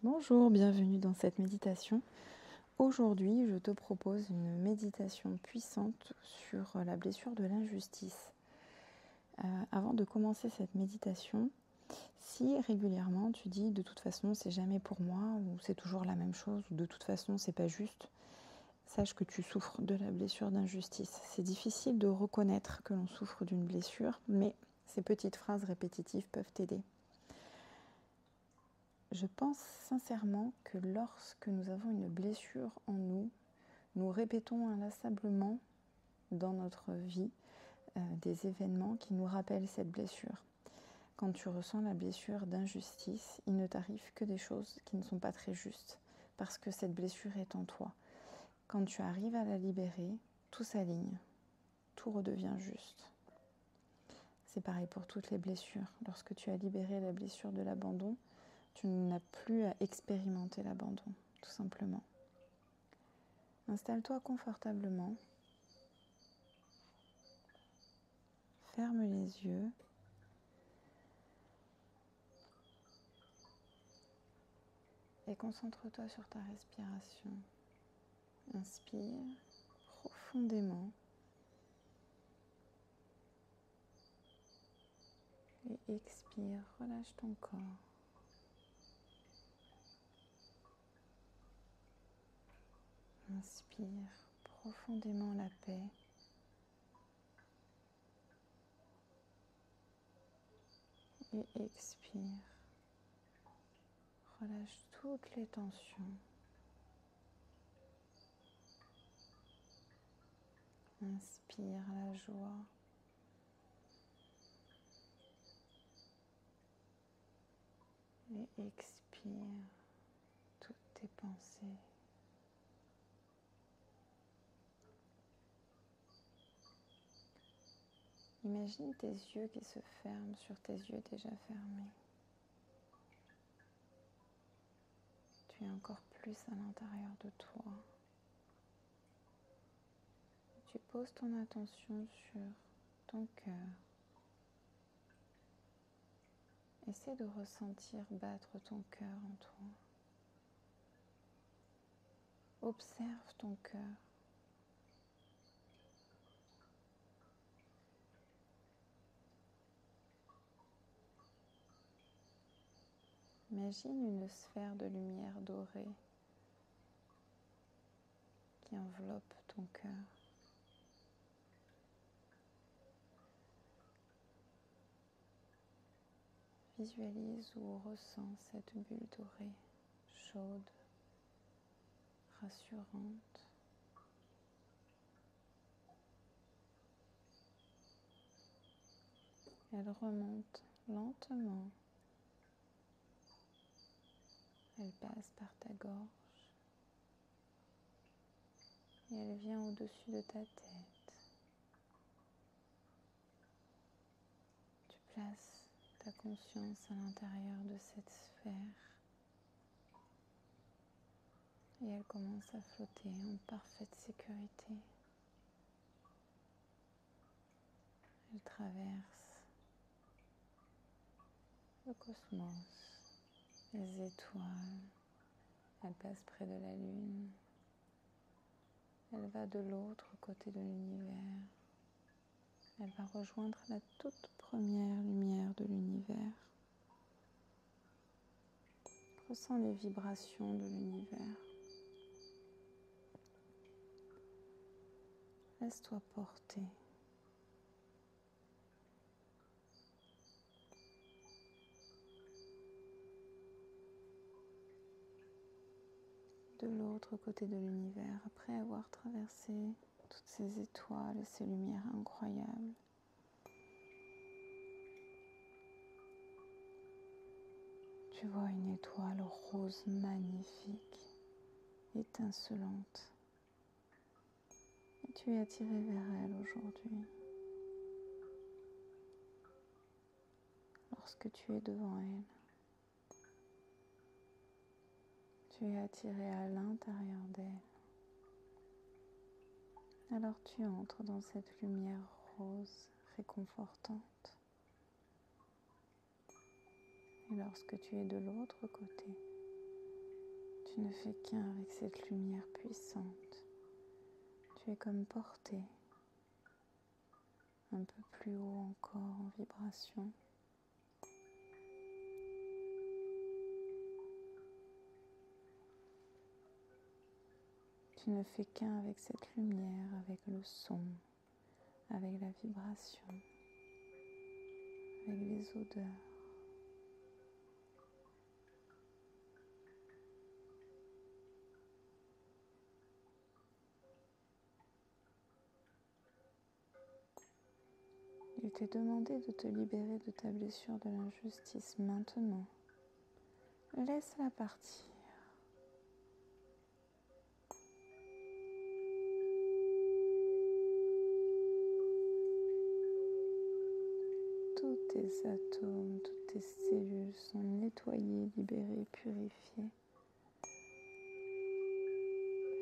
Bonjour, bienvenue dans cette méditation. Aujourd'hui, je te propose une méditation puissante sur la blessure de l'injustice. Avant de commencer cette méditation, si régulièrement tu dis de toute façon c'est jamais pour moi, ou c'est toujours la même chose, ou de toute façon c'est pas juste, sache que tu souffres de la blessure d'injustice. C'est difficile de reconnaître que l'on souffre d'une blessure, mais ces petites phrases répétitives peuvent t'aider. Je pense sincèrement que lorsque nous avons une blessure en nous, nous répétons inlassablement dans notre vie des événements qui nous rappellent cette blessure. Quand tu ressens la blessure d'injustice, il ne t'arrive que des choses qui ne sont pas très justes, parce que cette blessure est en toi. Quand tu arrives à la libérer, tout s'aligne, tout redevient juste. C'est pareil pour toutes les blessures. Lorsque tu as libéré la blessure de l'abandon, tu n'as plus à expérimenter l'abandon, tout simplement. Installe-toi confortablement. Ferme les yeux. Et concentre-toi sur ta respiration. Inspire profondément. Et expire, relâche ton corps. Inspire profondément la paix. Et expire. Relâche toutes les tensions. Inspire la joie. Et expire toutes tes pensées. Imagine tes yeux qui se ferment sur tes yeux déjà fermés. Tu es encore plus à l'intérieur de toi. Tu poses ton attention sur ton cœur. Essaie de ressentir battre ton cœur en toi. Observe ton cœur. Imagine une sphère de lumière dorée qui enveloppe ton cœur. Visualise ou ressens cette bulle dorée, chaude, rassurante. Elle remonte lentement. Elle passe par ta gorge et elle vient au-dessus de ta tête. Tu places ta conscience à l'intérieur de cette sphère et elle commence à flotter en parfaite sécurité. Elle traverse le cosmos, les étoiles, elle passe près de la Lune, elle va de l'autre côté de l'univers, elle va rejoindre la toute première lumière de l'univers. Ressens les vibrations de l'univers. Laisse-toi porter. De l'autre côté de l'univers, après avoir traversé toutes ces étoiles et ces lumières incroyables, tu vois une étoile rose magnifique, étincelante, et tu es attiré vers elle aujourd'hui. Lorsque tu es devant elle, tu es attiré à l'intérieur d'elle. Alors tu entres dans cette lumière rose réconfortante. Et lorsque tu es de l'autre côté, Tu ne fais qu'un avec cette lumière puissante. Tu es comme porté un peu plus haut encore en vibration. Tu ne fais qu'un avec cette lumière, avec le son, avec la vibration, avec les odeurs. Il t'est demandé de te libérer de ta blessure de l'injustice maintenant. Laisse-la partir. Tous tes atomes, toutes tes cellules sont nettoyées, libérées, purifiées.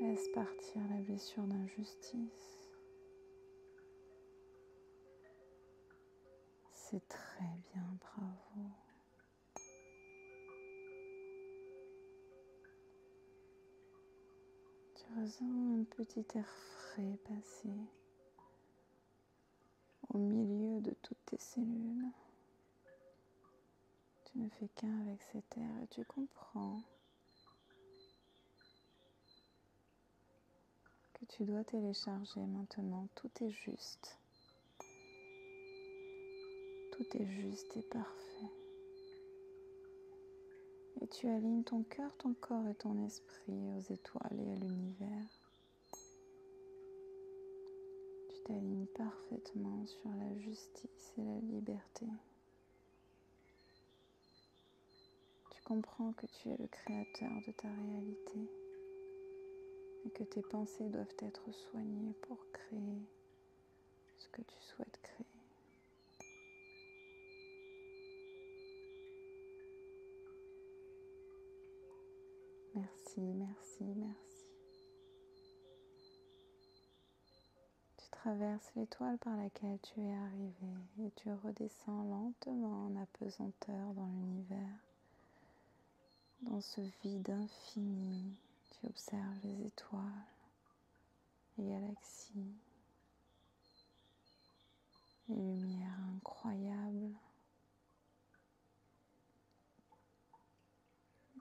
Laisse partir la blessure d'injustice. C'est très bien, bravo. Tu ressens un petit air frais passer au milieu de toutes tes cellules. Tu ne fais qu'un avec cet air et tu comprends que tu dois télécharger maintenant. Tout est juste. Tout est juste et parfait. Et tu alignes ton cœur, ton corps et ton esprit aux étoiles et à l'univers. Tu t'alignes parfaitement sur la justice et la liberté. Tu comprends que tu es le créateur de ta réalité et que tes pensées doivent être soignées pour créer ce que tu souhaites créer. Merci, merci, merci. Tu traverses l'étoile par laquelle tu es arrivé et tu redescends lentement en apesanteur dans l'univers. Dans ce vide infini, tu observes les étoiles, les galaxies, les lumières incroyables.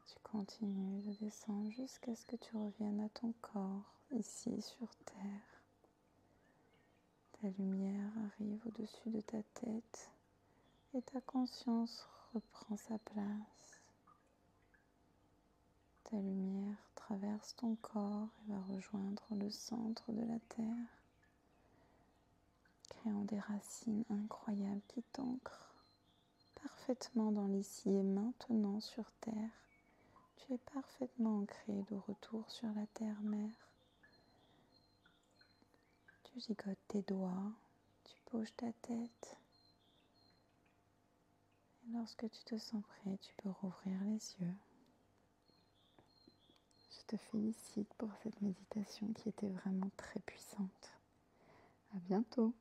Tu continues de descendre jusqu'à ce que tu reviennes à ton corps, ici sur Terre. Ta lumière arrive au-dessus de ta tête et ta conscience reprend sa place. Ta lumière traverse ton corps et va rejoindre le centre de la Terre, créant des racines incroyables qui t'ancrent parfaitement dans l'ici et maintenant sur Terre. Tu es parfaitement ancré de retour sur la terre-mère. Tu gigotes tes doigts, tu poses ta tête. Et lorsque tu te sens prêt, tu peux rouvrir les yeux. Je te félicite pour cette méditation qui était vraiment très puissante. À bientôt.